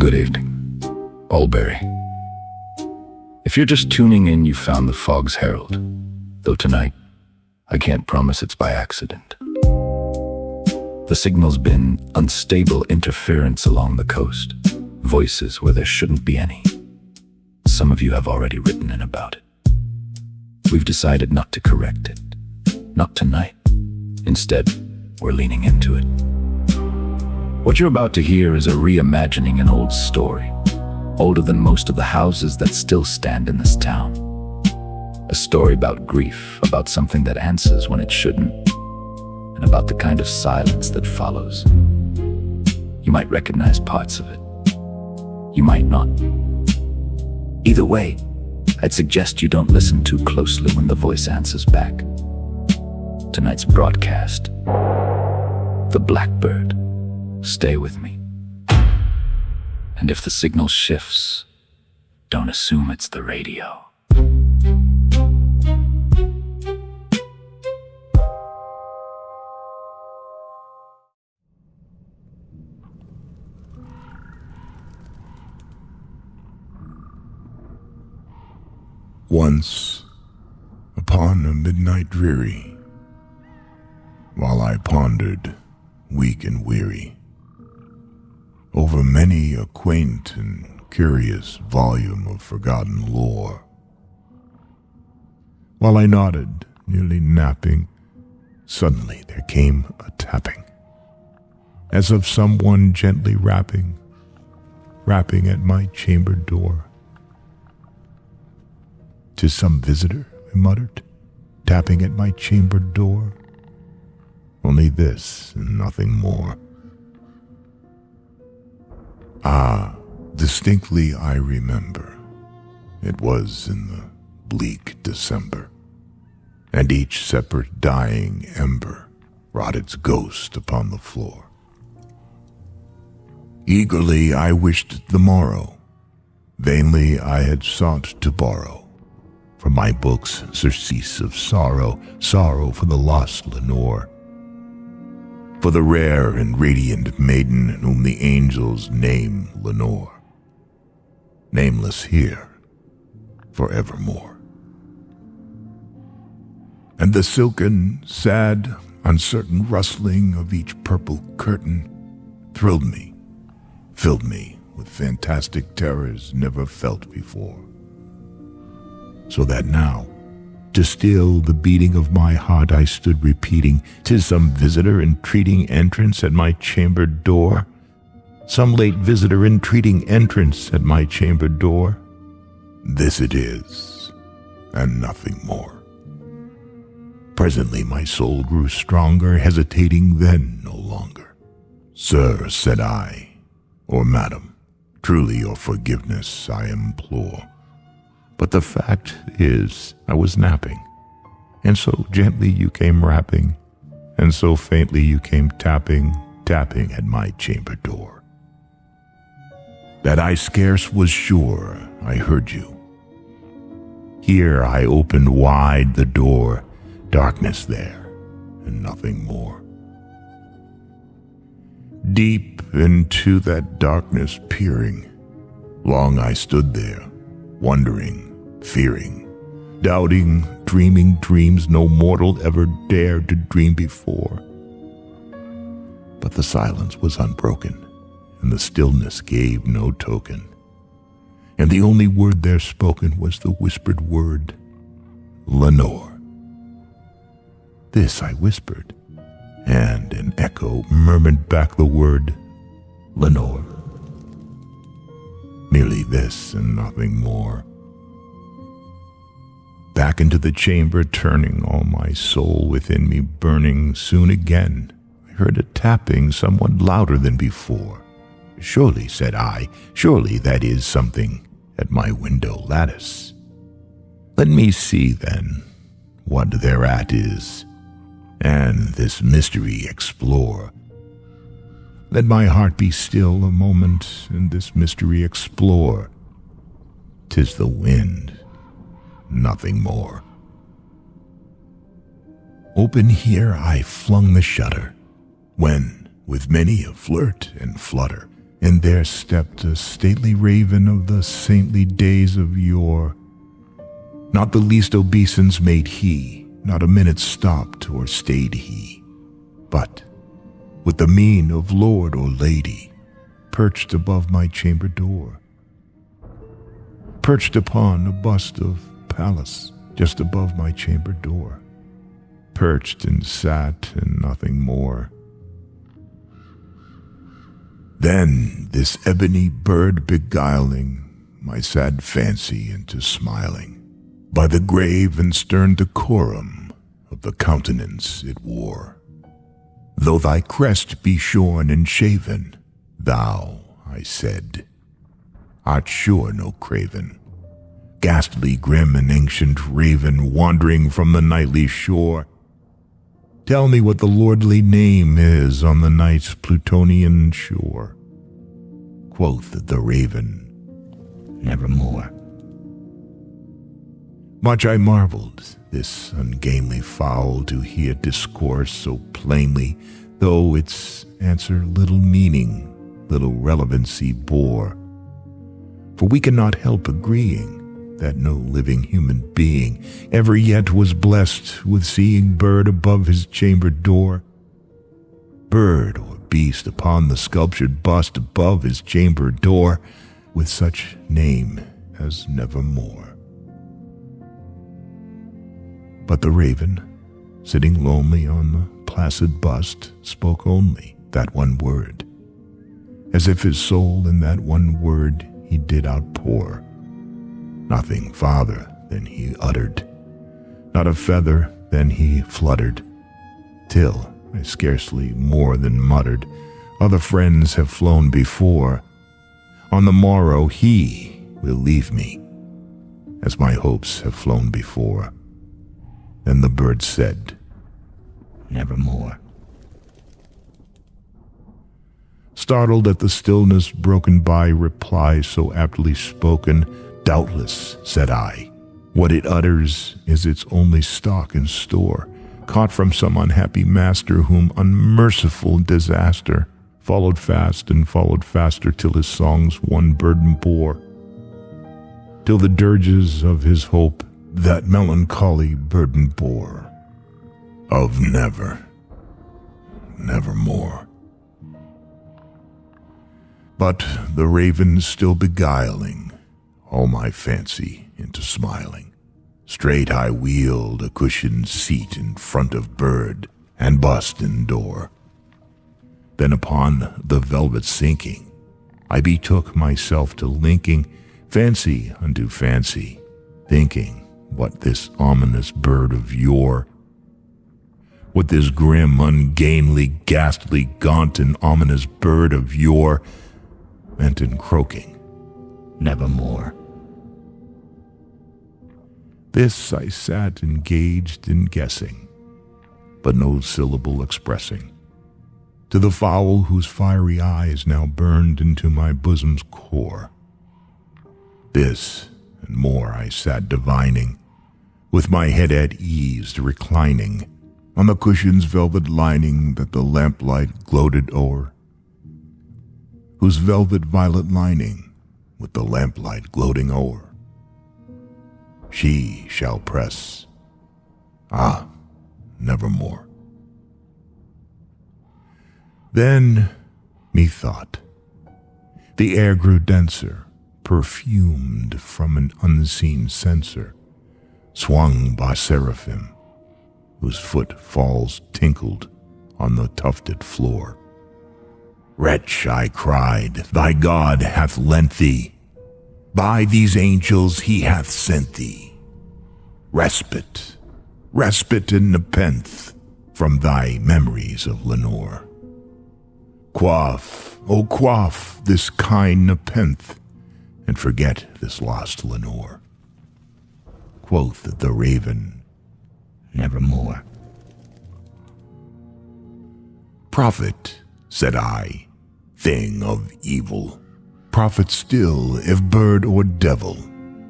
Good evening, Oulbury. If you're just tuning in, you found the fog's Herald, though tonight, I can't promise it's by accident. The signal's been unstable interference along the coast, voices where there shouldn't be any. Some of you have already written in about it. We've decided not to correct it, not tonight. Instead, we're leaning into it. What you're about to hear is a reimagining an old story, older than most of the houses that still stand in this town. A story about grief, about something that answers when it shouldn't, and about the kind of silence that follows. You might recognize parts of it. You might not. Either way, I'd suggest you don't listen too closely when the voice answers back. Tonight's broadcast, the Blackbird. Stay with me. And if the signal shifts, don't assume it's the radio. Once, upon a midnight dreary, while I pondered, weak and weary, over many a quaint and curious volume of forgotten lore, while I nodded, nearly napping, suddenly there came a tapping, as of someone gently rapping at my chamber door. "'Tis some visitor," I muttered, tapping at my chamber door. Only this and nothing more. Ah, distinctly I remember. It was in the bleak December, and each separate dying ember wrought its ghost upon the floor. Eagerly I wished the morrow. Vainly I had sought to borrow from my books surcease of sorrow, sorrow for the lost Lenore, for the rare and radiant maiden whom the angels name Lenore, nameless here forevermore. And the silken, sad, uncertain rustling of each purple curtain thrilled me, filled me with fantastic terrors never felt before. So that now, to still the beating of my heart, I stood repeating, "'Tis some visitor entreating entrance at my chamber door. Some late visitor entreating entrance at my chamber door. This it is, and nothing more." Presently my soul grew stronger, hesitating then no longer. "Sir," said I, "or madam, truly your forgiveness I implore. But the fact is, I was napping, and so gently you came rapping, and so faintly you came tapping at my chamber door, that I scarce was sure I heard you. Here I opened wide the door, darkness there, and nothing more. Deep into that darkness peering, long I stood there, wondering, fearing, doubting, dreaming dreams no mortal ever dared to dream before. But the silence was unbroken, and the stillness gave no token, and the only word there spoken was the whispered word, "Lenore." This I whispered, and an echo murmured back the word, "Lenore." Merely this and nothing more. Back into the chamber turning, all my soul within me burning, soon again I heard a tapping somewhat louder than before. "Surely," said I, "surely that is something at my window lattice. Let me see, then, what thereat is, and this mystery explore. Let my heart be still a moment, and this mystery explore. 'Tis the wind, nothing more." Open here I flung the shutter, when, with many a flirt and flutter, and there stepped a stately raven of the saintly days of yore. Not the least obeisance made he, not a minute stopped or stayed he, but, with the mien of lord or lady, perched above my chamber door, perched upon a bust of Pallas just above my chamber door, perched and sat and nothing more. Then this ebony bird beguiling my sad fancy into smiling, by the grave and stern decorum of the countenance it wore. Though thy crest be shorn and shaven, thou, I said, art sure no craven, ghastly, grim, and ancient raven wandering from the nightly shore. Tell me what the lordly name is on the night's Plutonian shore. Quoth the raven, nevermore. Much I marveled this ungainly fowl to hear discourse so plainly, though its answer little meaning, little relevancy bore. For we cannot help agreeing that no living human being ever yet was blessed with seeing bird above his chamber door, bird or beast upon the sculptured bust above his chamber door, with such name as nevermore. But the raven, sitting lonely on the placid bust, spoke only that one word, as if his soul in that one word he did outpour. Nothing farther than he uttered, not a feather than he fluttered, till I scarcely more than muttered, other friends have flown before. On the morrow he will leave me, as my hopes have flown before. Then the bird said, nevermore. Startled at the stillness broken by reply so aptly spoken, doubtless, said I, what it utters is its only stock and store, caught from some unhappy master whom unmerciful disaster followed fast and followed faster till his songs one burden bore, till the dirges of his hope that melancholy burden bore, of never, nevermore. But the raven still beguiling all my fancy into smiling, straight I wheeled a cushioned seat in front of bird and bust and door. Then upon the velvet sinking, I betook myself to linking fancy unto fancy, thinking what this ominous bird of yore, what this grim, ungainly, ghastly, gaunt, and ominous bird of yore meant in croaking, nevermore. This I sat engaged in guessing, but no syllable expressing, to the fowl whose fiery eyes now burned into my bosom's core. This and more I sat divining, with my head at ease reclining on the cushion's velvet lining that the lamplight gloated o'er, whose velvet violet lining with the lamplight gloating o'er. She shall press, nevermore. Then, methought, the air grew denser, perfumed from an unseen censer, swung by seraphim, whose footfalls tinkled on the tufted floor. Wretch, I cried, thy God hath lent thee, by these angels he hath sent thee, respite, respite and nepenthe from thy memories of Lenore. Quaff, oh quaff this kind nepenthe, and forget this lost Lenore. Quoth the raven, nevermore. Prophet, said I, thing of evil, prophet still, if bird or devil,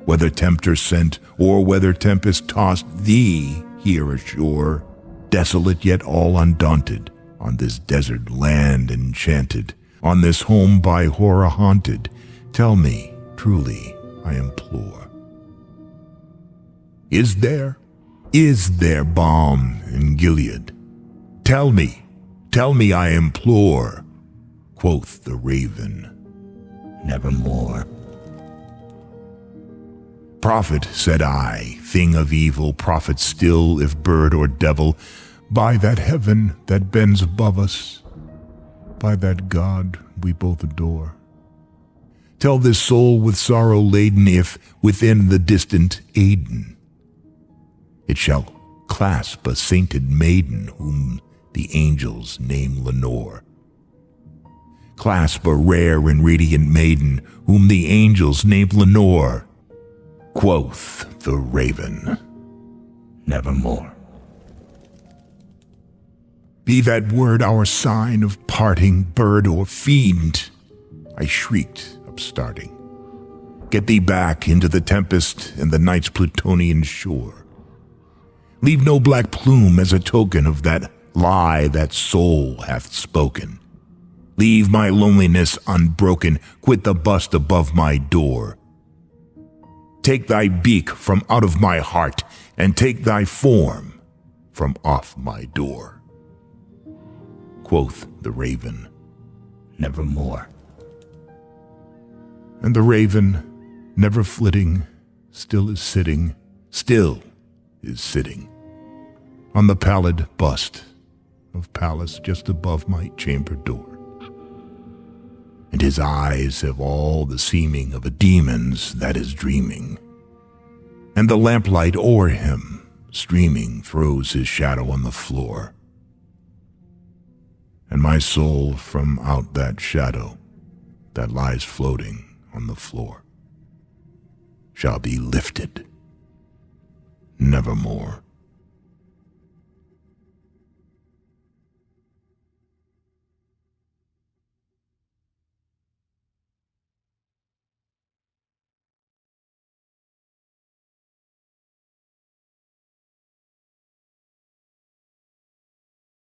whether tempter sent or whether tempest tossed thee here ashore, desolate yet all undaunted, on this desert land enchanted, on this home by horror haunted, tell me, truly, I implore. Is there balm in Gilead? Tell me, I implore, quoth the raven, nevermore. Prophet, said I, thing of evil, prophet still, if bird or devil, by that heaven that bends above us, by that God we both adore. Tell this soul with sorrow laden if, within the distant Aden, it shall clasp a sainted maiden whom the angels name Lenore. Clasp a rare and radiant maiden whom the angels name Lenore, quoth the raven, nevermore. Be that word our sign of parting, bird or fiend, I shrieked, upstarting. Get thee back into the tempest and the night's Plutonian shore. Leave no black plume as a token of that lie that soul hath spoken. Leave my loneliness unbroken, quit the bust above my door. Take thy beak from out of my heart, and take thy form from off my door. Quoth the raven, nevermore. And the raven, never flitting, still is sitting on the pallid bust of Pallas just above my chamber door. And his eyes have all the seeming of a demon's that is dreaming, and the lamplight o'er him, streaming, throws his shadow on the floor. And my soul from out that shadow that lies floating on the floor shall be lifted nevermore.